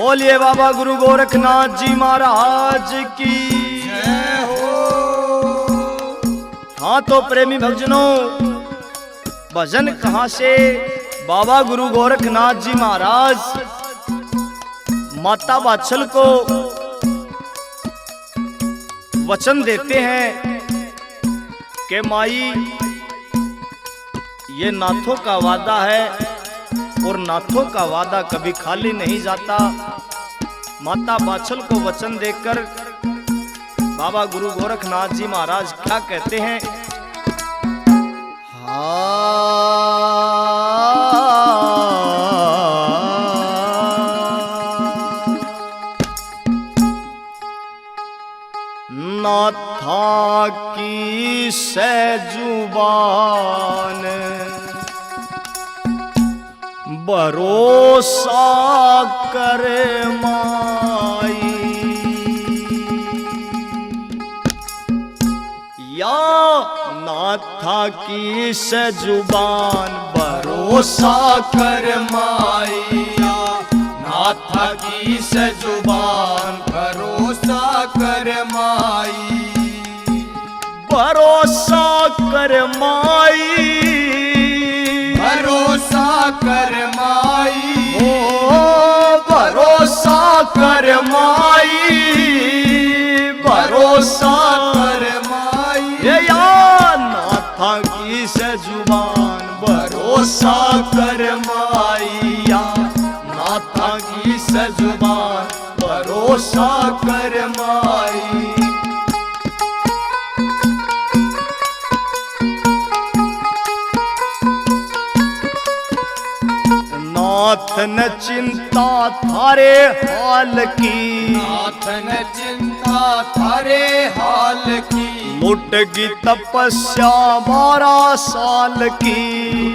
बोलिए बाबा गुरु गोरखनाथ जी महाराज की जय हो। हाँ तो प्रेमी भक्तजनों, भजन कहाँ से? बाबा गुरु गोरखनाथ जी महाराज माता वात्सल को वचन देते हैं कि माई, ये नाथों का वादा है और नाथों का वादा कभी खाली नहीं जाता। माता वात्सल को वचन देकर बाबा गुरु गोरखनाथ जी महाराज क्या कहते हैं? नाथा की सहजुबान भरोसा कर माई, या नाथा की सहजुबान भरोसा कर माइया, नाथा की सजुबान भरोसा कर माई, भरोसा कर माई, भरोसा कर माई, ओ भरोसा कर माई, भरोसा कर माई, या नाथा की सजुबान भरोसा कर माइया, नाथा की सजुबान भरोसा कर माई। नाथ न चिंता थारे हाल की, नाथ न चिंता थारे हाल की, लुटगी तपस्या 12 साल की,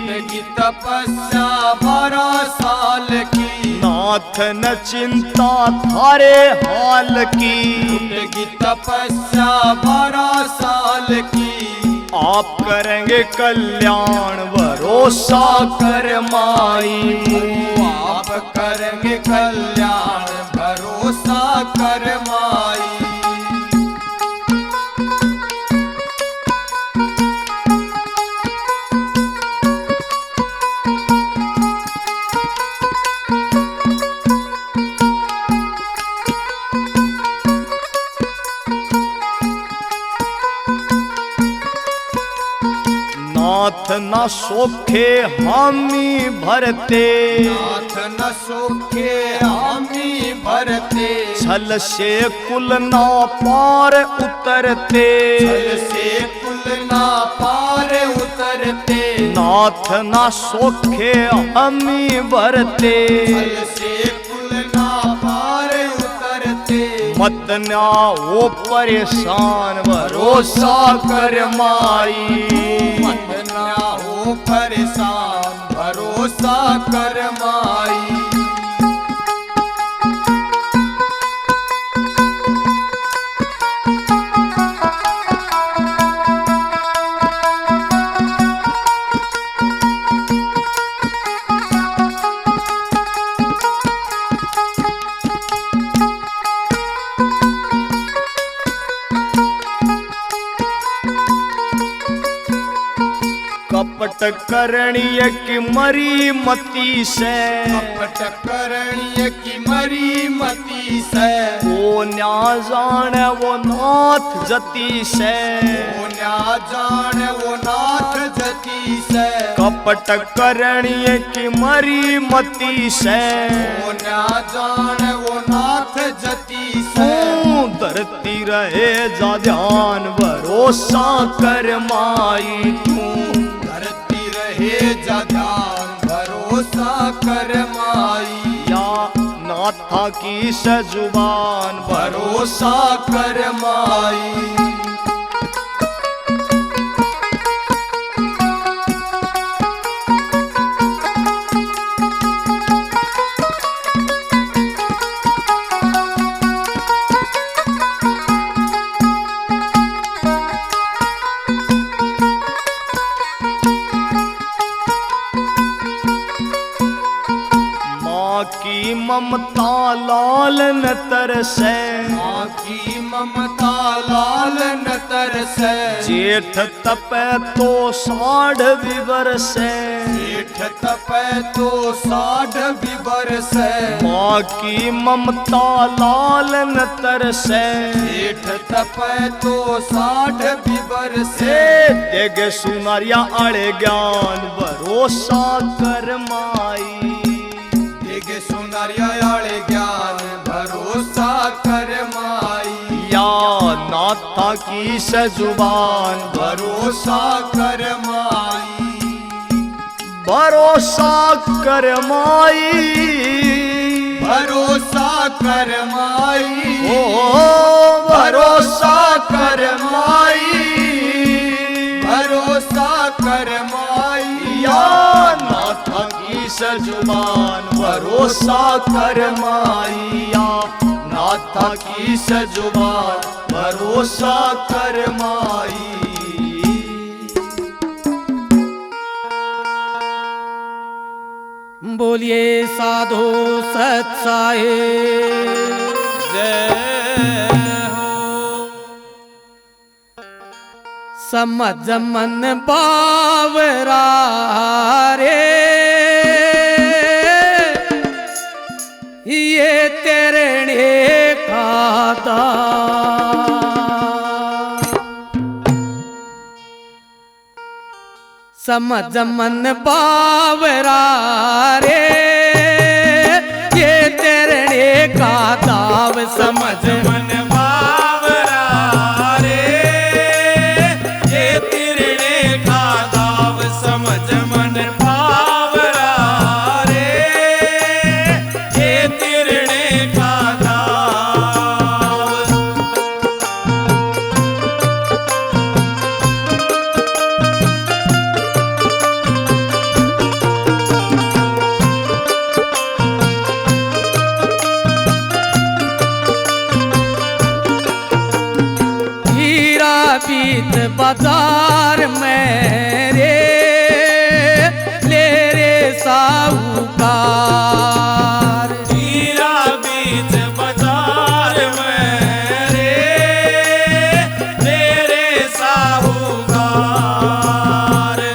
लुटगी तपस्या 12 साल की, नाथ न चिंता थारे हाल की, लुटगी तपस्या 12 साल की, आप करेंगे कल्याण भरोसा कर माई, आप करेंगे कल्याण भरोसा कर माई। नाथ न सोखे हामी भरते, नाथ न सोखे हामी भरते, छल से कुल ना पार उतरते, छल से कुल ना पार उतरते, नाथ न सोखे हामी भरते, छल से कुल ना पार उतरते, मत ना हो परेशान भरोसा कर माई, मत ना हो परेशान भरोसा कर माई। कपट करणीय की मरी मती से, कपट करणीय की मरी मती से, वो न्या जाने वो नाथ जती से, वो न्या जान वो नाथ जती से, कपट करणीय की मरी मती से, वो न्या जान वो नाथ जती से, धरती रहे जा ध्यान भरोसा कर माई, धरती रहे जा ध्यान भरोसा कर माई, या नाथा की सजुबान भरोसा कर माई। ममता लाल न तरसै, माँ की ममता लाल न तरसै। जेठ तपै तो साढ़ भी बरसै, जेठ तपै तो साढ़ भी बरसै। माँ की ममता लाल न तरसै, जेठ तपै तो साढ़ भी बरसै। देगे सुनारिया आड़े ज्ञान भरोसा कर माई, देगे सुनारिया आड़े ज्ञान भरोसा कर माई। या नाथा की सजुबान भरोसा कर माई। भरोसा कर माई, भरोसा कर माई। ओ भरोसा कर माई, भरोसा कर माई। या नाथा की सजुबान भरोसा कर माई, या नाथा की सजुबान भरोसा कर माई। बोलिए साधु सत्साए जय हो। समझ मन बावरा रे, ये तेरे खाता समझ मन बावरा रे, ये तेरे का दाव समझ मन बावरा रे, ये तेरे का दाव समझ मन बावरा रे, ये तेरे का दाव। बीत बाजार में रे, ले रे साहूकार। हीरा बीच बाजार में रे, ले रे साहूकार।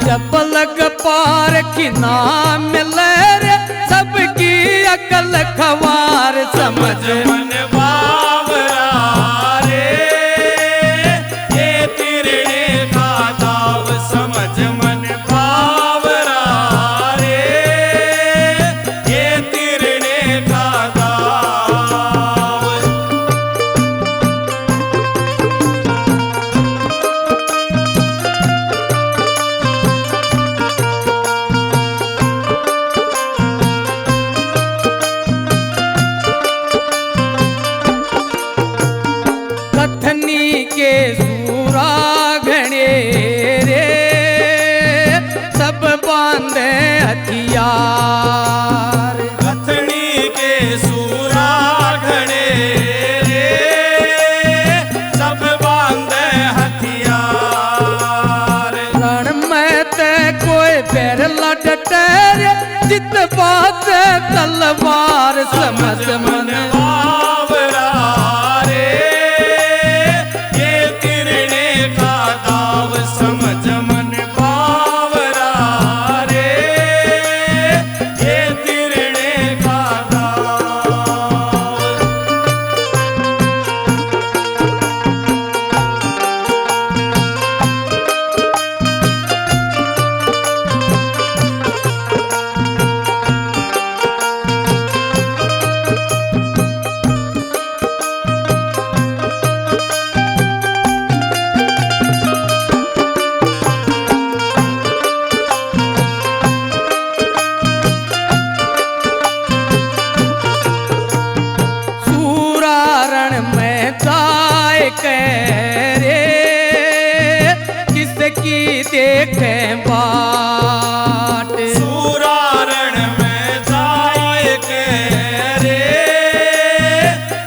जब लग पार की नाम मिले रे, सबकी अकल खवार समझ मन बावरा रे, समझ मन बावरा रे, ये तिरने का दाव। कथनी के सूरा घने रे, सब बांधे हथियार। कथनी के सूरा घने रे, सब बांधे हथियार। रण में ते कोई पैर लटटे रे, जित बात तलवार समझ मन बावरा रे, ये तिरने का दाव समझ मन बावरा रे, ये तिरने का दाव। रे, किसकी देखे बाट। सूरारण में जाए के रे,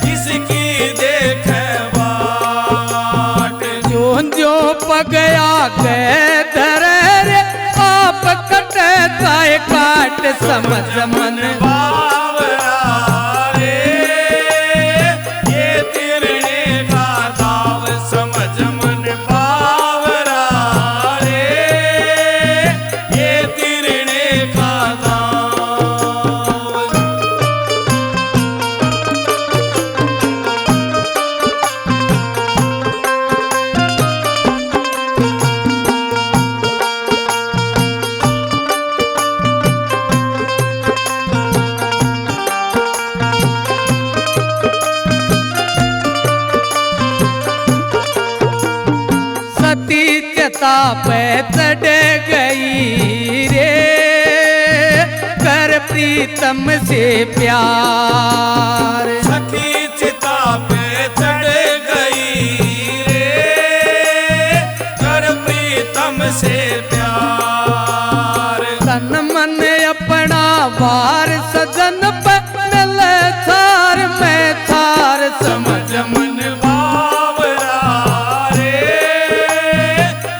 किसकी देखे बाट। जो जो पगया गए धरे रे, आप कटे जाए काट समझ मन बावरा सती चिता पे चढ़ गई रे, कर प्रीतम से प्यार। सखी चिता पे चढ़ गई रे, कर प्रीतम से प्यार। तन मन अपना वार सजन पे मिले थार में थार, समझ मन बावरा रे,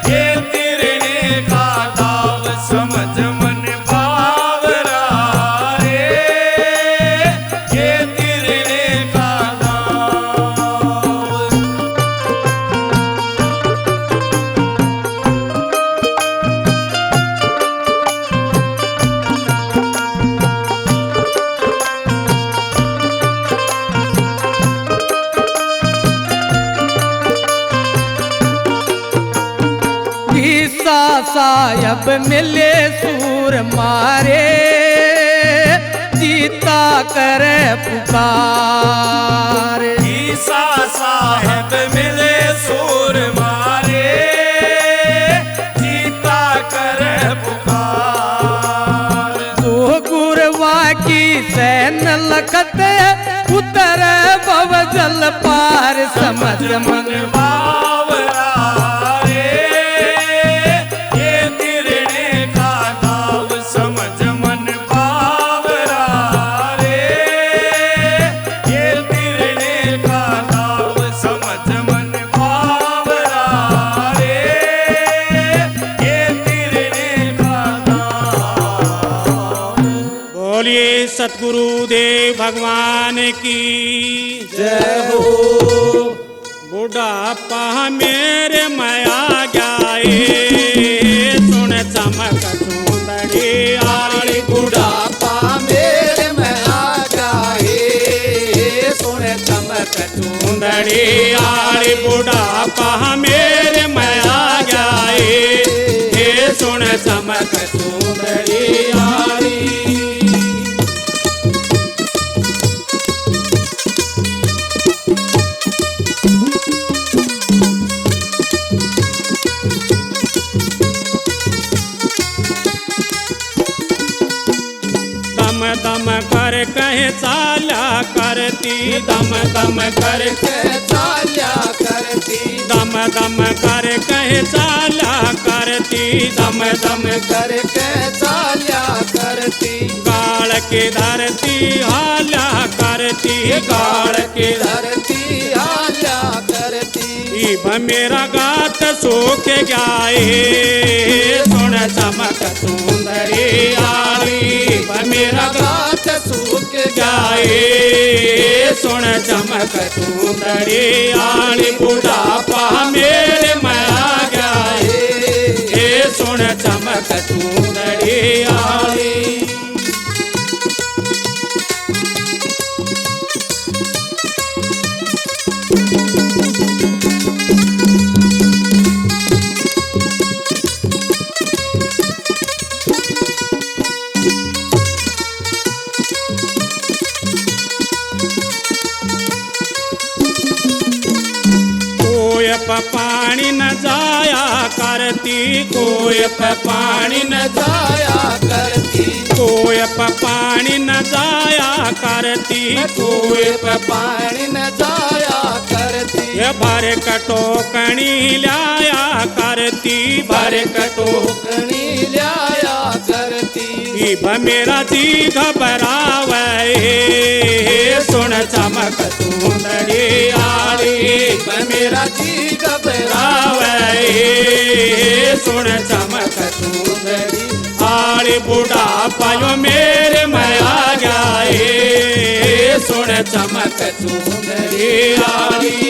ये तिरने का दाव समझ मन बावरा रे, ये तिरने का दाव। ईसा साहब मिले सूर मारे, जीता करे पुकार। ईसा साहब मिले सूर मारे, जीता कर पुकार। दो गुरवा की सैन लखत उतर भव जल पार, समझ मन बावरा रे, ये तिरने का दाव समझ मन बावरा रे, ये तिरने का दाव समझ मन बावरा रे, ये तिरने का दाव। बोलिए सतगुरुदेव भगवान की जय हो। बुढ़ापा मेरे माया जाए, सुन चमक सुंदरी आली। बुढ़ापा मेरे में आ जाए, सुन चमक सुंदरी आली बुढ़ापा मेरे माया जाए, सुन चमक सुंदरी आली। दम दम कर कहे चाला करती, दम दम कर चाल्या करती, दम दम कर कहे चाला करती, दम दम करके चाल्या करती। गाड़ के धरती हाला करती, गाड़ के धरती हाल्या करती। इब मेरा गात सूख जाए, सुन चमक सुंदरी आली। इब मेरा गात सूख जाए, सुन चमक सुंदरी आली। बुढ़ापा मेरे में आ जाए, सुन चमक सुंदरी आली। पानी न जाया करती, कोय पे पानी न जाया करती, कोय पे पानी न जाया करती, कोय पे पानी न जाया करती। ये भर कटोकनी लाया करती, भर टोकनी लाया करती। इब मेरा जी घबरावे, सुन चमक सुंदरी आली। इब मेरा जी घबरावे, सुन चमक सुंदरी आली। बुढ़ापा यो मेरे में आ जाए, सुन चमक सुंदरी आली।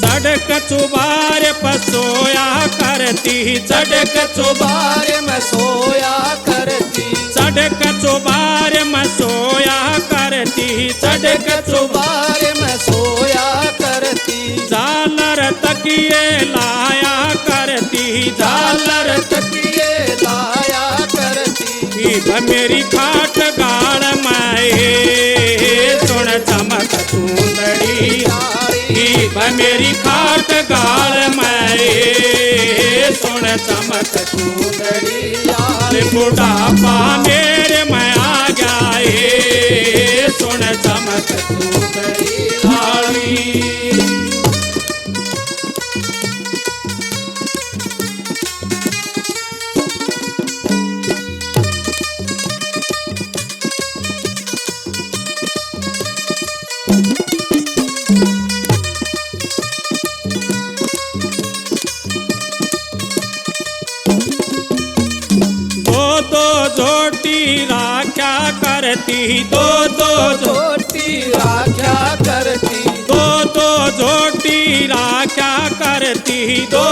चढ़क चुबार पसोया करती, चढ़क चुबार में सोया करती, चढ़क चुबार में सोया करती। करती सड़क चुबारे में सोया करती, झालर तकिए लाया करती झालर तकिए लाया करती। इब मेरी खाट गाड़ माए सुन चमक सुंदरी इब मेरी खाट गाड़ माए सुन चमक सुंदरी बुढ़ापा मेरे में आ गया सुन चमक सुंदरी लाली। राख्या करती दो झोटी राख्या करती, दो झोटी राख्या करती दो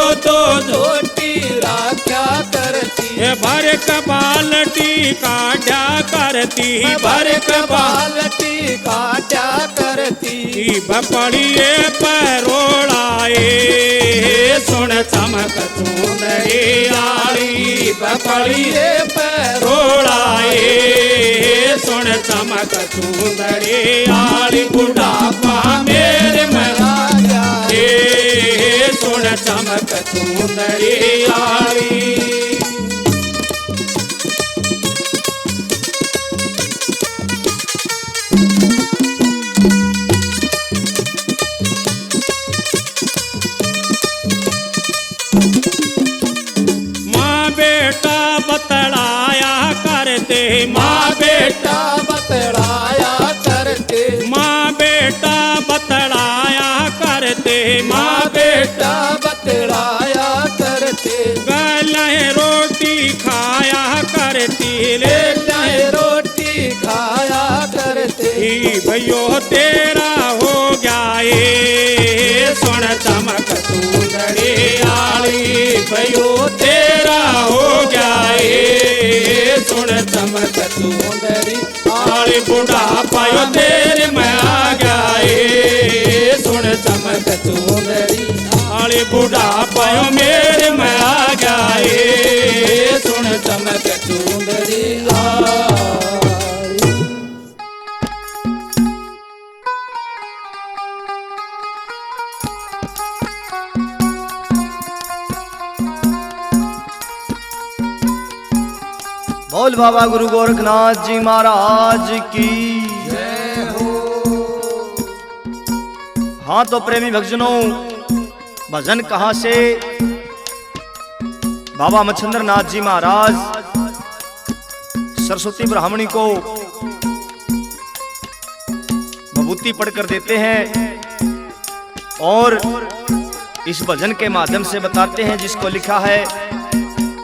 झोटी राख्या करती। भर बाल्टी काढ़ा करती भर बाल्टी काटा करती, बपड़िए परोड़ाए सुन चमक सुंदरी आली बपड़िए परोड़ाए सुन चमक सुंदरी आली बुढ़ापा मेरे में आ गया सुन चमक सुंदरी आली। बतलाया करते माँ बेटा बतलाया करते, माँ बेटा बतलाया करते माँ बेटा बतलाया करते। गले रोटी खाया करती ले रोटी खाया करते, भैयो तेरा हो गया सुन चमक सुंदरी आली भैयो तेरा हो गया सुन चमक सुंदरी आली बुढ़ापा तेरे में आ गया सुन चमक सुंदरी आली बुढ़ापा मेरे में आ गया सुन चमक सुंदरी बोल बाबा गुरु गोरखनाथ जी महाराज की जय हो। हाँ तो प्रेमी भक्तजनों, भजन कहाँ से? बाबा मच्छिंद्र नाथ जी महाराज सरस्वती ब्राह्मणी को विभूति पढ़कर देते हैं और इस भजन के माध्यम से बताते हैं, जिसको लिखा है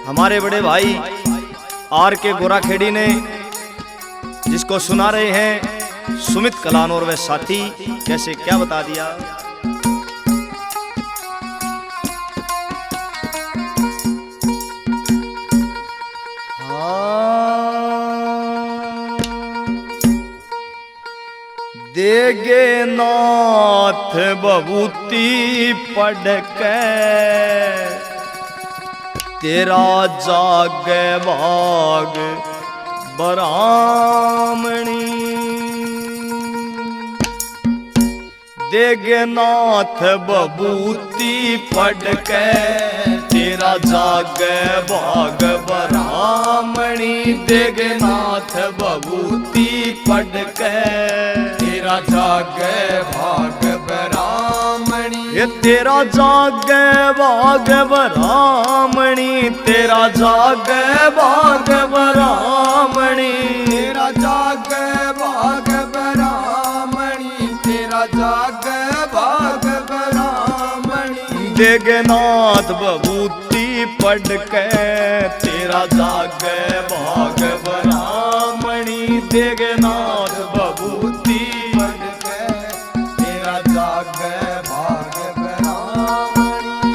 हमारे बड़े भाई आर के गोराखेड़ी ने, जिसको सुना रहे हैं सुमित कलान और वे साथी। कैसे क्या बता दिया। देगे नाथ बबूती पढ़ के तेरा जाग भाग बरामणी। देगनाथ बबूती पढ़ के तेरा जाग भाग बरामणी। देगनाथ बबूती पढ़ के तेरा जाग भाग बरामणी। ये तेरा जाग भाग बरामणी। तेरा जाग भाग बरामणी। तेरा जाग भाग बरामणी। तेरा जाग भाग बरामणी। देगनाथ बबूती पढ़ के तेरा जाग भाग बरामणी। देगनाथ बबूती पढ़ के तेरा जाग भाग बरामणी।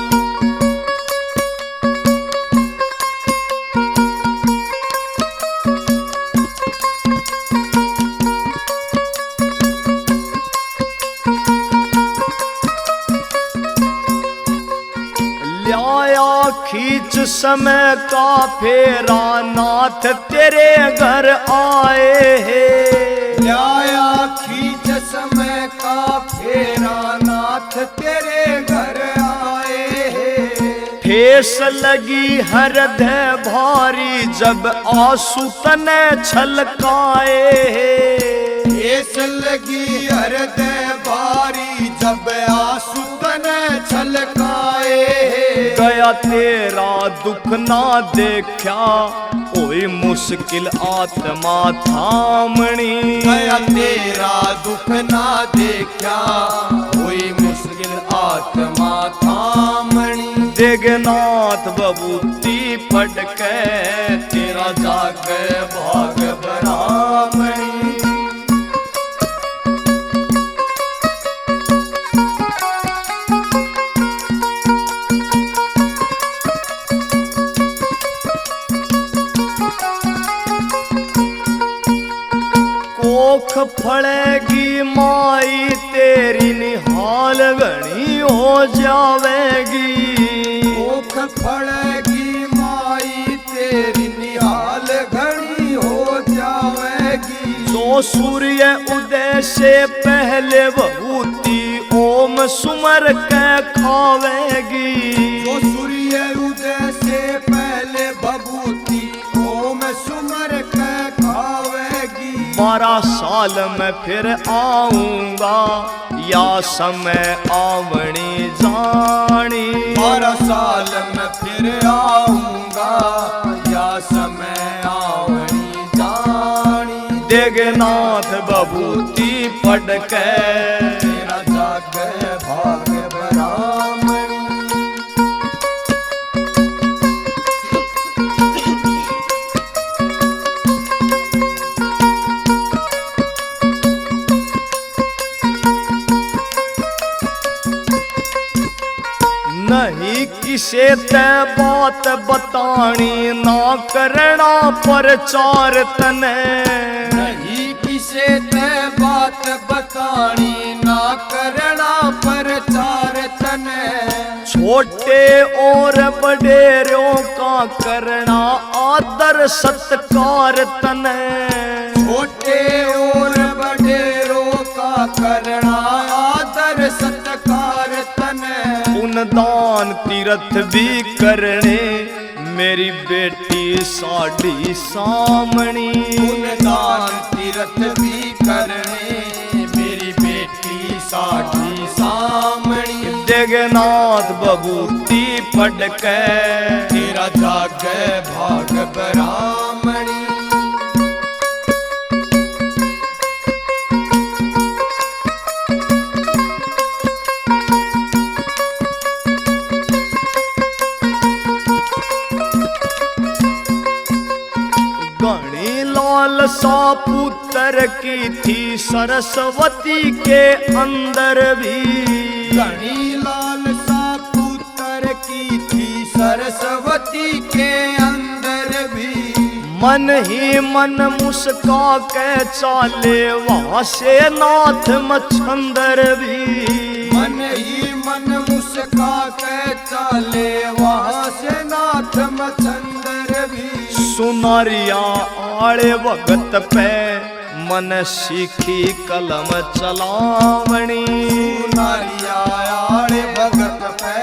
समय का फेरा नाथ तेरे घर आए हैं। आया खींच समय का फेरा नाथ तेरे घर आए हैं। ठेस लगी हृदय भारी जब आंसू तने छलकाए हैं। ठेस लगी हृदय भारी जब आंसू तने छलकाए। गया तेरा दुख ना देखा कोई मुश्किल आत्मा थामणी। गया तेरा दुख ना देखा कोई मुश्किल आत्मा थामणी। देगनाथ बबूती पढ़ के तेरा जागे भाग बरामणी। कोख फड़ेगी माई तेरी निहाल घनी हो जावेगी। कोख फड़ेगी माई तेरी निहाल घनी हो जावेगी। जो सूर्य उदय से पहले बबूती ओम सुमर के खावेगी। जो सूर्य उदय से पहले बबूती ओम सुमर के खावेगी। 12 साल में फिर आऊंगा या समय आवणी जानी। 12 साल में फिर आऊंगा या समय आवणी जानी। देगनाथ बबूती पढ़ के तेरा जागे भाग बरामणी। नहीं किसे ते बात बतानी ना करना प्रचार तने। नहीं किसे ते बात बतानी ना करना प्रचार तने। छोटे और बड़ेरों का करना आदर सत्कार तने। छोटे और बड़ेरों का करना आदर सत्कार तने। पुण्यदान तीर्थ भी करने मेरी बेटी साड़ी सामणी। पुण्यदान तीर्थ भी करने मेरी बेटी साड़ी सामणी। देगनाथ बबूती पढ़ के तेरा जागे भाग बरामणी। घनी लालसा पुत्र की थी सरस्वती के अंदर भी। घनी लालसा पुत्र की थी सरस्वती के अंदर भी। मन ही मन मुस्का के चाले वहां से नाथ मच्छंदर भी। मन ही मन मुस्का के चाले वहां से नाथ मच्छंदर भी। सुनारिया आड़े वक्त पे मन सीखी कलम चलावणी। सुनारिया आड़े भगत पे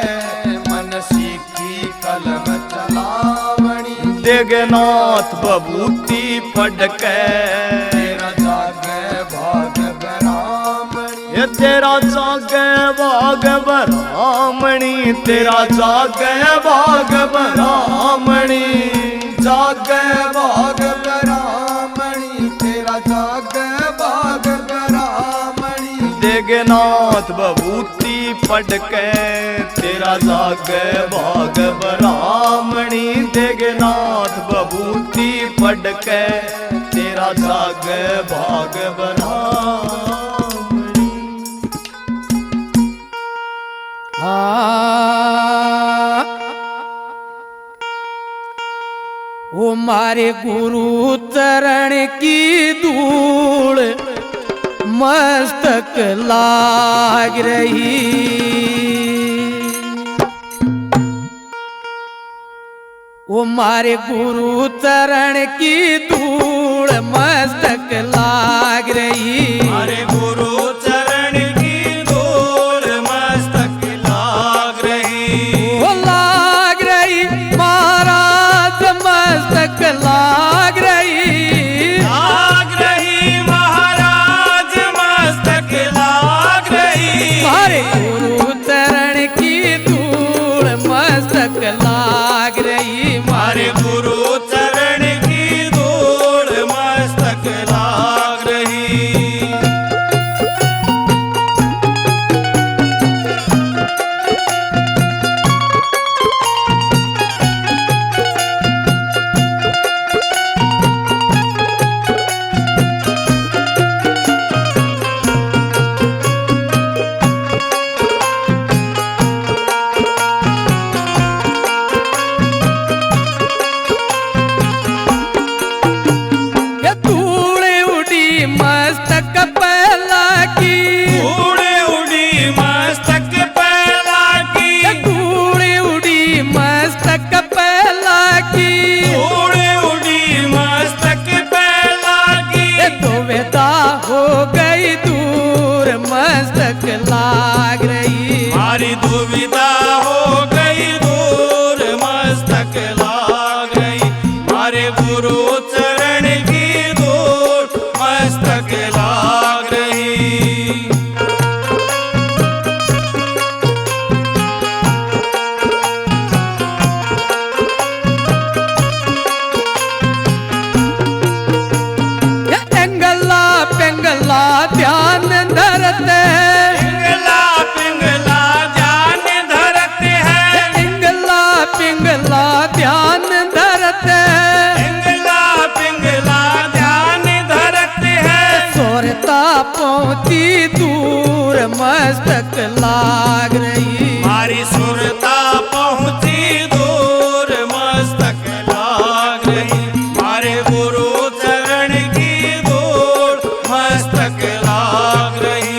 मन सीखी कलम चलावणी। देगनाथ बबूती पढ़ के तेरा जागे भाग बरामणी। ये तेरा जागे भाग बरामणी। तेरा जागे भाग बरामणी। जागे भाग बरामणी। तेरा जागे भाग बरामणी। देगनाथ बबूती पढ़ के तेरा जागे भाग बरामणी। देगनाथ बबूती पढ़ के तेरा जागे भाग बरामणी। वो मारे गुरु चरण की धूल मस्तक लाग रही। वो मारे गुरु चरण की धूल मस्तक लाग रही। हमारे गुरु चरण की धूल मस्तक लाग रही। वो लाग रही महाराज मस्तक लाग रही। लाग रही महाराज मस्तक लाग रही। मारे गुरु चरण की धूल मस्तक लाग रही। हमारे गुरु चरण की धूल मस्तक लाग रही। ये धूल उड़ी मस्तक पहला की। धूल उड़ी मस्तक पहला की। ये धूल उड़ी मस्तक पहला की। धूल उड़ी मस्तक पहला की। ये दुविधा हो गई दूर मस्तक लाग रही। हमारी दुविधा हो गई दूर मस्तक लाग गई। हमारे गुरु चरण की धूल मस्तक लाग रही। ये एंगला पेंगला ध्यान धरते। पिंगला पिंगला जान धरते हैं। पिंगला पिंगला ध्यान धरते। पिंगला पिंगला ध्यान धरते हैं। सोरता पहुंची दूर मस्तक लाग रही। हमारी सुरता पहुंची दूर मस्तक लाग रही। हमारे गुरु चरण की धूल मस्तक लाग रही।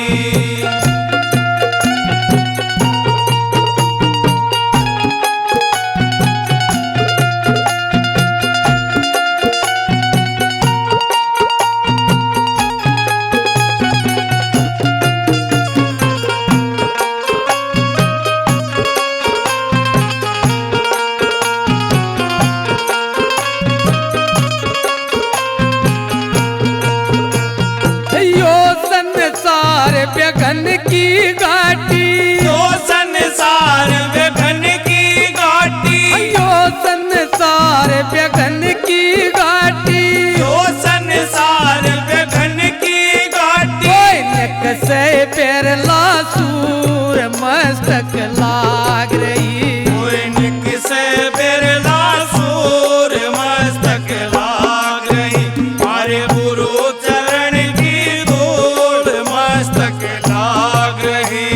यो संसार व्यघन की घाटी। तो संसार व्यघन की घाटी। यो संसार व्यघन की घाटी। तो संसार व्यघन की घाटी। कोई नक से पेरला सूर मस्तक लाग रही। कोई निक से बिरला सूर मस्तक लाग रही। हमारे गुरु चरण की धूल मस्तक लाग रही।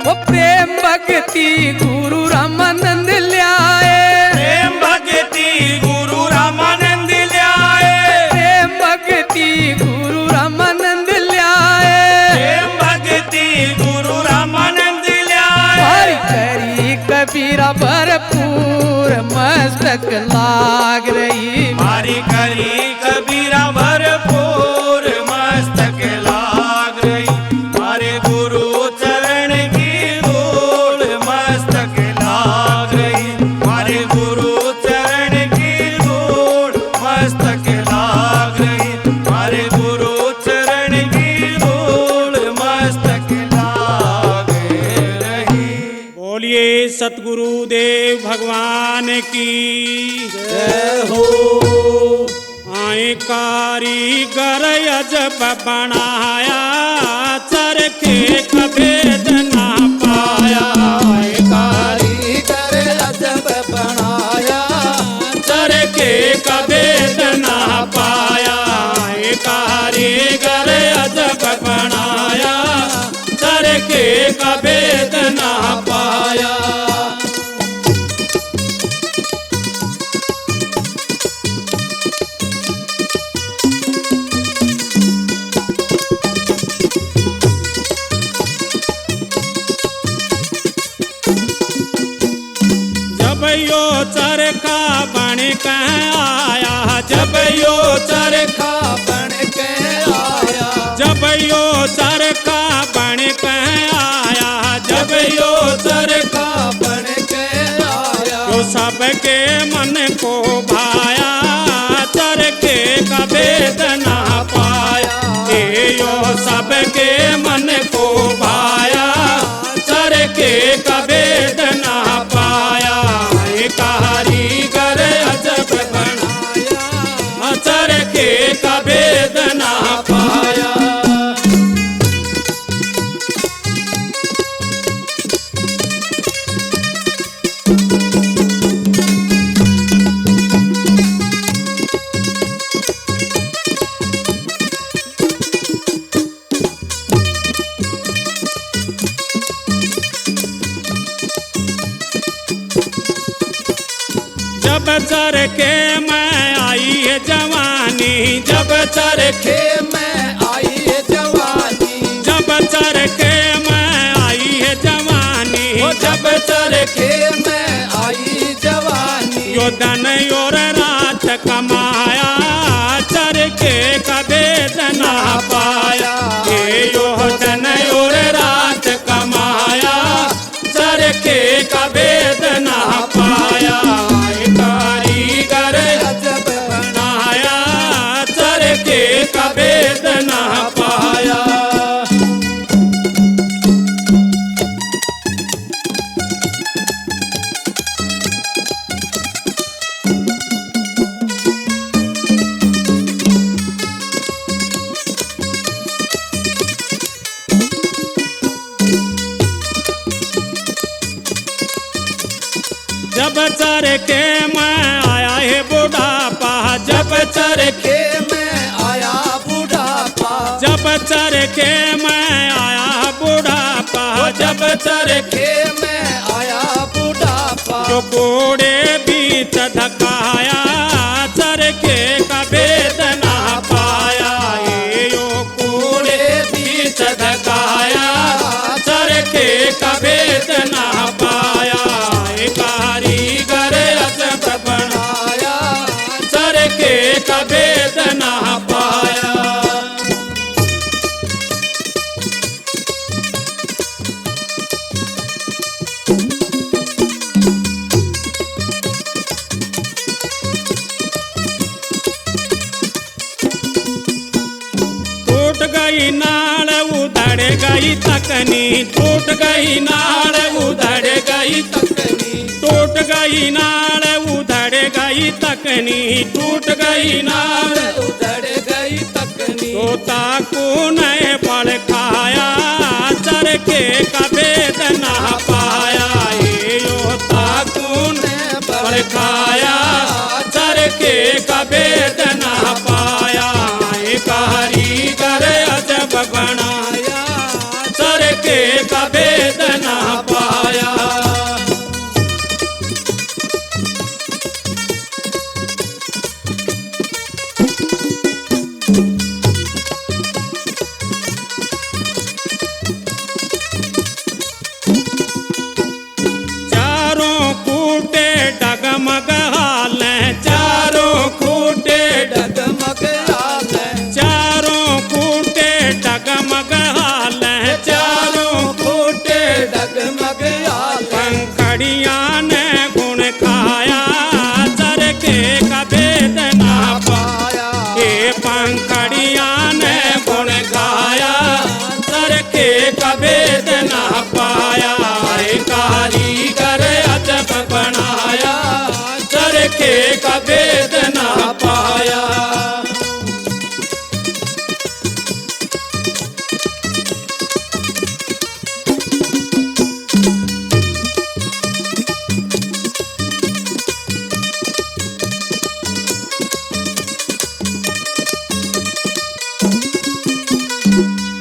वो प्रेम भक्ति गुरु रामानंद ल्याए। प्रेम भक्ति गुरु रामानंद ल्याए। प्रेम भक्ति गुरु रामानंद ल्याए। प्रेम भक्ति गुरु रामानंद ल्याए। हरि करी कबीरा भरपूर मस्तक लाग रही। हमारी करी कबीरा भरपूर मस्तक लाग रही। हमारे गुरु चरण की धूल मस्तक लाग रही। हमारे गुरु चरण की धूल मस्तक लाग रही। हमारे गुरु चरण की धूल मस्तक लाग रही। बोलिए सतगुरुदेव भगवान की जय हो। आए कारीगर अजब बनाया चरखे कभेद ना पाया। कारीगर अजब बनाया चरखे कभेद ना पाया। कारीगर अजब बनाया चरखे कभेद ना के आया, जब यो चरखा बन के आया, जब यो चरखा बन के आया, जब यो चरखा बन के आया, जो सबके मन को भाया, चरखे का भेद ना पाया। ये यो सबके मन को भाया, चरखे का भेद ना पाया। ये कारीगर अजब बनाया, चरखे का भेद ना पाया। जब चरखे में आई है जवानी, जब चरखे में आई है जवानी, जब चरखे में आई है जवानी, जब चरखे में आई जवानी, यो दिन और रात कमाया, चरखे का भेद ना पाया। ये यो दिन और रात कमाया, चरखे का भेद ना पाया। ये कारीगर अजब बनाया, चरखे का भेद ना पाया। जब चरखे में आया है बुढ़ापा, जब चरखे में आया बुढ़ापा, जब चरखे में आया बुढ़ापा, जब चरखे में आया बुढ़ापा, जो कोड़े बीच धकाया, चरखे का भेद ना पाया। ये यो कोड़े बीच धकाया, चरखे का भेद ना पाया। ये कारीगर अजब बनाया, चरखे का भेद ना पाया। टूट गई नाल उधड़ गई तकनी, टूट गई नाल उधड़ गई तकनी, टूट गई नाल उधड़ गई तकनी, टूट गई नाल उधड़ गई तकनी, तोता को नए पल खाया, चरखे का भेद ना पाया। ये योता को नए पल खाया, चरखे का भेद ना पाया। ये कारीगर अजब बनाया, चरखे का भेद ना पाया। चारों कूटे डगमग हाले, चारों कूटे डगमग आले, चारों कूटे डगमग हाले, चारों फूटे डगमग आले, पंखड़ियां ने गुण खाया, चरखे का भेद ना पाया। ये पंखड़ियां ने गुण खाया, चरखे का भेद ना पाया। ये कारीगर अजब बनाया, चरखे का भेद ना पाया।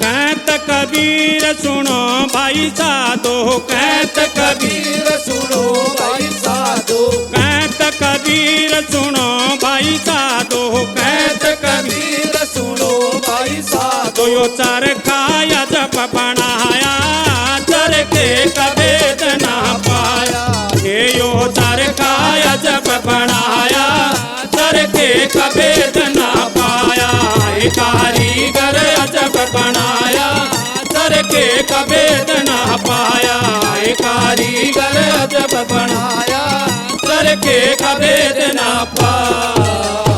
कहत कबीर सुनो भाई साधो, कहत कबीर सुनो भाई साधो, कहत कबीर सुनो भाई साधो, कहत कबीर सुनो भाई साधो, तो यो चरखा अजब बनाया, चरखे का भेद ना पाया। ये यो चरखा अजब बनाया, कभेद ना पाया, कारीगर अजब बनाया, सर के कभेद ना पाया, कारीगर अजब बनाया, सर के कभेद ना पाया।